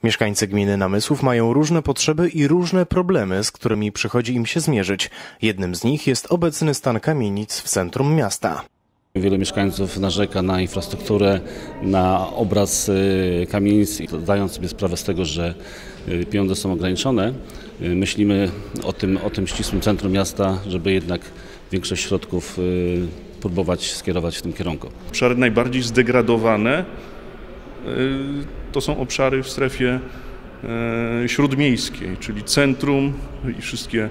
Mieszkańcy gminy Namysłów mają różne potrzeby i różne problemy, z którymi przychodzi im się zmierzyć. Jednym z nich jest obecny stan kamienic w centrum miasta. Wielu mieszkańców narzeka na infrastrukturę, na obraz kamienic, zdając sobie sprawę z tego, że pieniądze są ograniczone. Myślimy o tym ścisłym centrum miasta, żeby jednak większość środków próbować skierować w tym kierunku. Obszary najbardziej zdegradowane to są obszary w strefie śródmiejskiej, czyli centrum i wszystkie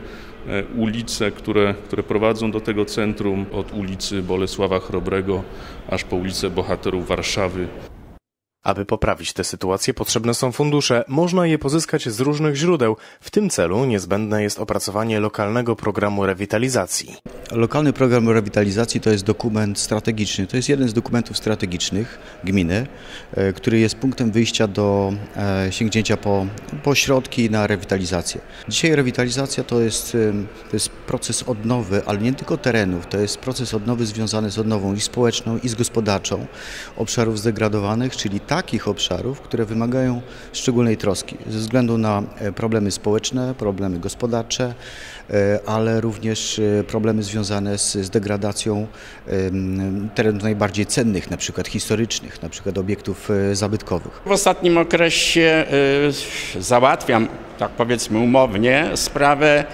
ulice, które prowadzą do tego centrum, od ulicy Bolesława Chrobrego aż po ulicę Bohaterów Warszawy. Aby poprawić tę sytuację, potrzebne są fundusze. Można je pozyskać z różnych źródeł. W tym celu niezbędne jest opracowanie lokalnego programu rewitalizacji. Lokalny program rewitalizacji to jest dokument strategiczny. To jest jeden z dokumentów strategicznych gminy, który jest punktem wyjścia do sięgnięcia po środki na rewitalizację. Dzisiaj rewitalizacja to jest proces odnowy, ale nie tylko terenów. To jest proces odnowy związany z odnową i społeczną, i z gospodarczą obszarów zdegradowanych, czyli takich obszarów, które wymagają szczególnej troski ze względu na problemy społeczne, problemy gospodarcze, ale również problemy związane z degradacją terenów najbardziej cennych, na przykład historycznych, na przykład obiektów zabytkowych. W ostatnim okresie załatwiam, tak powiedzmy umownie, sprawę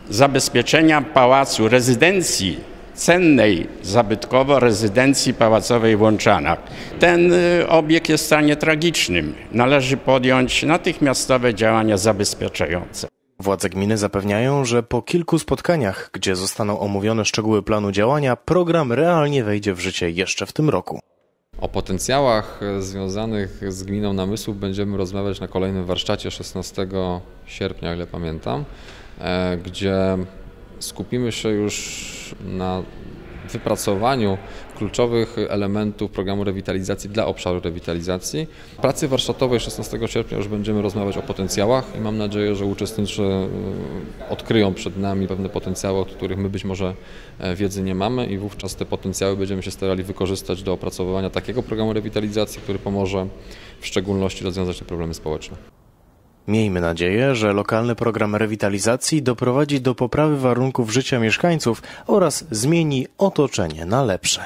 zabezpieczenia pałacu, rezydencji cennej zabytkowo rezydencji pałacowej w Łączanach. Ten obiekt jest w stanie tragicznym. Należy podjąć natychmiastowe działania zabezpieczające. Władze gminy zapewniają, że po kilku spotkaniach, gdzie zostaną omówione szczegóły planu działania, program realnie wejdzie w życie jeszcze w tym roku. O potencjałach związanych z gminą Namysłów będziemy rozmawiać na kolejnym warsztacie 16 sierpnia, o ile pamiętam, gdzie skupimy się już na wypracowaniu kluczowych elementów programu rewitalizacji dla obszaru rewitalizacji. W pracy warsztatowej 16 sierpnia już będziemy rozmawiać o potencjałach i mam nadzieję, że uczestnicy odkryją przed nami pewne potencjały, o których my być może wiedzy nie mamy i wówczas te potencjały będziemy się starali wykorzystać do opracowywania takiego programu rewitalizacji, który pomoże w szczególności rozwiązać te problemy społeczne. Miejmy nadzieję, że lokalny program rewitalizacji doprowadzi do poprawy warunków życia mieszkańców oraz zmieni otoczenie na lepsze.